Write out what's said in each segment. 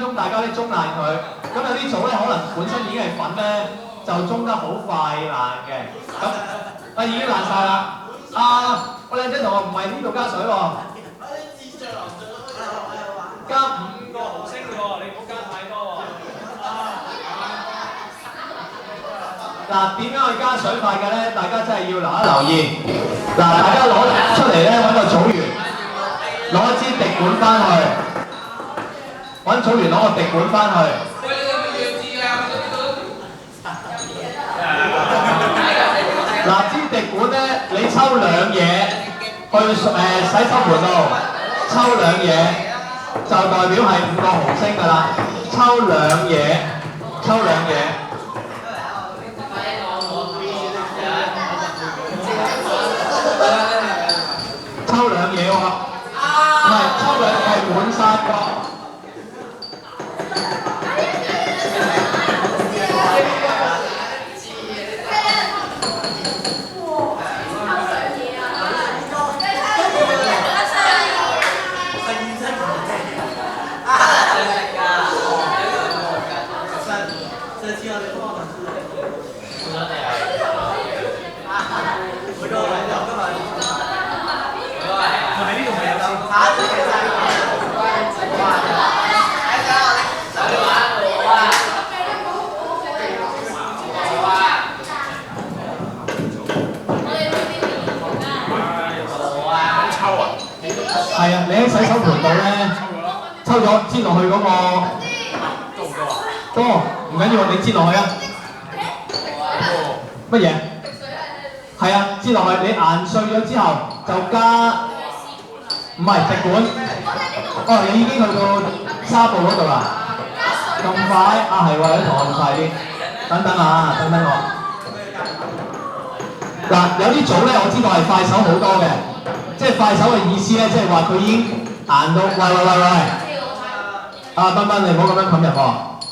鐘大家都中爛佢。咁有啲組咧可能本身已經係粉咧，就中得好快爛嘅。咁已經爛晒啦。我靚仔同學唔係呢度加水喎。加5個毫升嘅喎，你唔好加太多喎。嗱，點樣去加水法嘅咧？大家真係要留意。嗱，大家攞出嚟咧，揾個組員，攞一支滴管翻去，揾組員攞個滴管翻去。嗱，支滴管咧，你抽兩嘢去洗手盆度，抽兩嘢就代表係5個毫升㗎啦。抽兩嘢，抽兩嘢。抽兩嘢喎，唔係抽兩嘢係滿晒個。係啊，你喺洗手盆度咧，抽咗擠落去嗰個多唔多啊？多，唔緊要，你擠落去啊。乜嘢？係啊，擠落去，你研碎咗之後就加，唔係滴管。哦，你已經去到沙布嗰度啦。咁快？啊係喎，有啲同學快啲。等等啊，等等我。嗱，有啲組咧，我知道係快手好多嘅。即係快手嘅意思咧，即係話佢已經硬到，喂！啊，彬彬，你唔好咁樣冚入喎，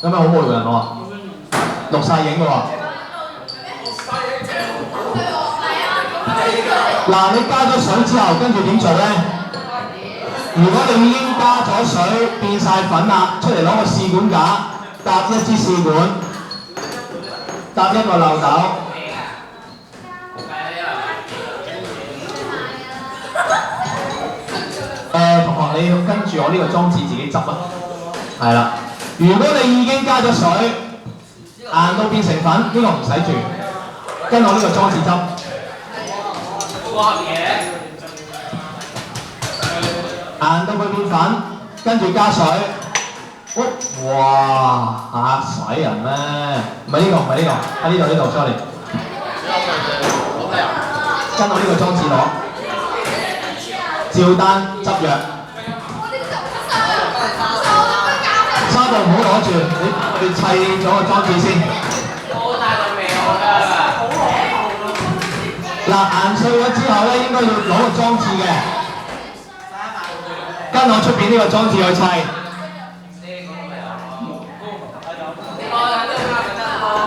咁樣好侮辱人喎，錄晒影嘅喎。嗱，你加咗水之後，跟住點做咧？如果你已經加咗水變晒粉啦，出嚟攞個試管架，搭一支試管，搭一個漏斗。同學，你要跟住我呢個裝置自己執啊。係啦，如果你已經加咗水，硬到變成粉，呢個唔使住，跟我呢個裝置執。硬到佢變粉，跟住加水。哇！嚇死人咩？唔係呢個，唔係呢個，喺呢度 ，sorry。跟我呢個裝置攞。照單執藥，沙布唔好攞住，你砌咗個裝置先。嗱，研碎咗之後咧，應該要攞個裝置嘅，跟我出邊呢個裝置去砌。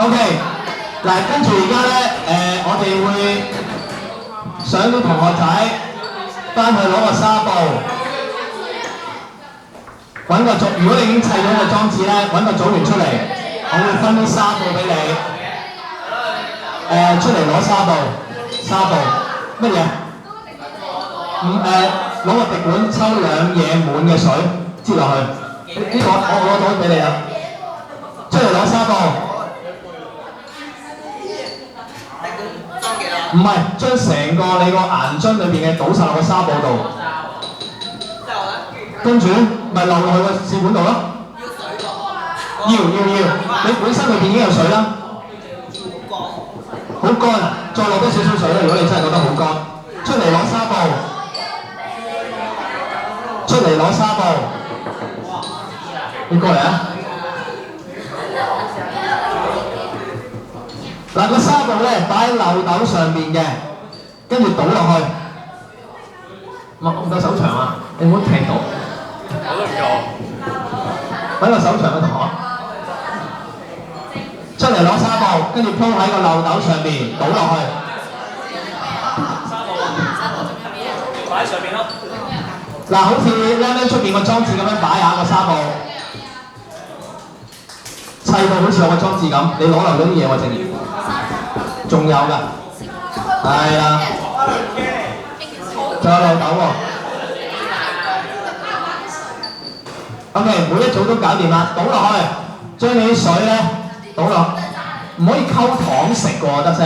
OK， 嗱，跟住而家咧，我哋會上啲同學仔。翻去攞個紗布，揾個組。如果你已經砌咗個裝置咧，揾個組員出嚟，我會分啲紗布俾你。出嚟攞紗布，乜嘢？攞個滴管抽兩嘢滿嘅水，擠落去。呢個我攞咗俾你啦。出嚟攞紗布。唔係，將成個你個岩樽裏邊嘅倒晒落個紗布度，跟住咪漏落去個試管度咯。要，你本身裏邊已經有水啦，好乾啊！再落多少少水啦，如果你真係覺得好乾，出嚟攞紗布，你過嚟啊！嗱，個紗布咧擺喺漏斗上面嘅，跟住倒落去。唔夠手長啊！你唔好踢到。我都唔夠。揾個手長嘅同學，出嚟攞紗布，跟住鋪喺個漏斗上面，倒落去。紗布擺喺上面咯。嗱，好似啱啱出邊個裝置咁樣擺下個紗布。到好似有個裝置咁，你攞漏咗啲嘢喎，正義。仲有㗎，係啦，仲有漏斗喎。OK， 每一組都搞掂啦，倒落去，將你啲水咧倒落，唔可以溝糖食嘅喎，德星。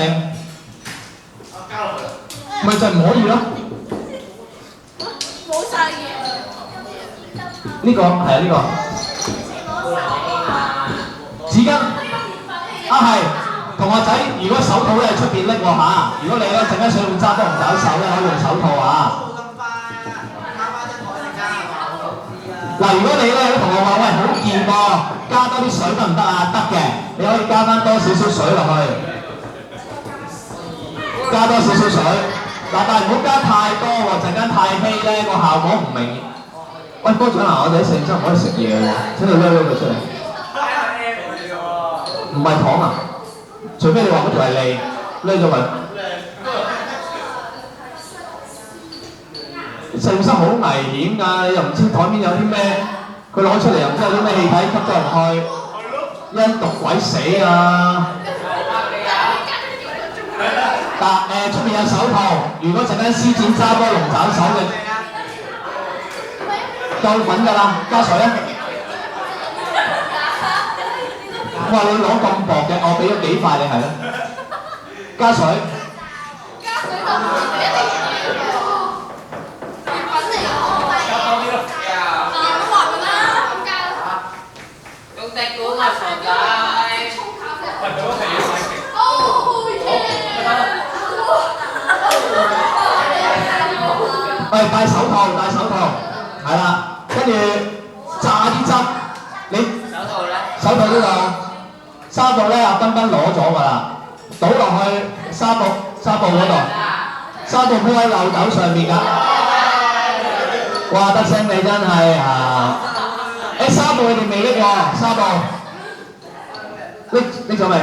咪就係唔可以咯。冇晒嘢。呢個係啊，呢個紙巾啊係，同學仔，如果手套咧喺出邊拎喎嚇，如果你咧陣間想用揸波唔搞手咧，可以用手套啊。嗱，如果你咧有啲同學話喂好健喎，加多啲水得唔得啊？得嘅，你可以加翻多少少水落去，加多少少水。嗱，但係唔好加太多喎，陣間太稀咧個效果唔明。喂，科長啊，我哋喺實驗室唔可以食嘢喎，請你擸佢出嚟。唔係糖啊，除非你話嗰條係脷，擸咗佢。實驗室好危險㗎，又唔知台面有啲咩，佢攞出嚟又唔知有啲咩氣體吸咗入去，一毒鬼死啊！嗱出面有手套，如果陣間施展揸波龍爪手嘅，夠滾㗎啦，加水啊！哇！你攞咁薄嘅，我俾咗幾塊你係啦，加水。喂，戴手套，係啦，跟住炸啲汁，你手套呢度，沙布咧阿彬彬攞咗㗎啦，倒落去沙布嗰度，沙布鋪喺漏斗上面㗎。哇！德星你真係啊！沙布你哋未拎喎，沙布拎咗未？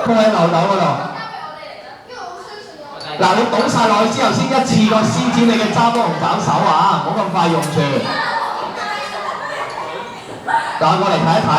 鋪喺漏斗嗰度。嗱，你倒晒落去之後，先一次過施展你嘅揸波龍爪手啊！唔好咁快用住。嗱，我嚟睇一睇。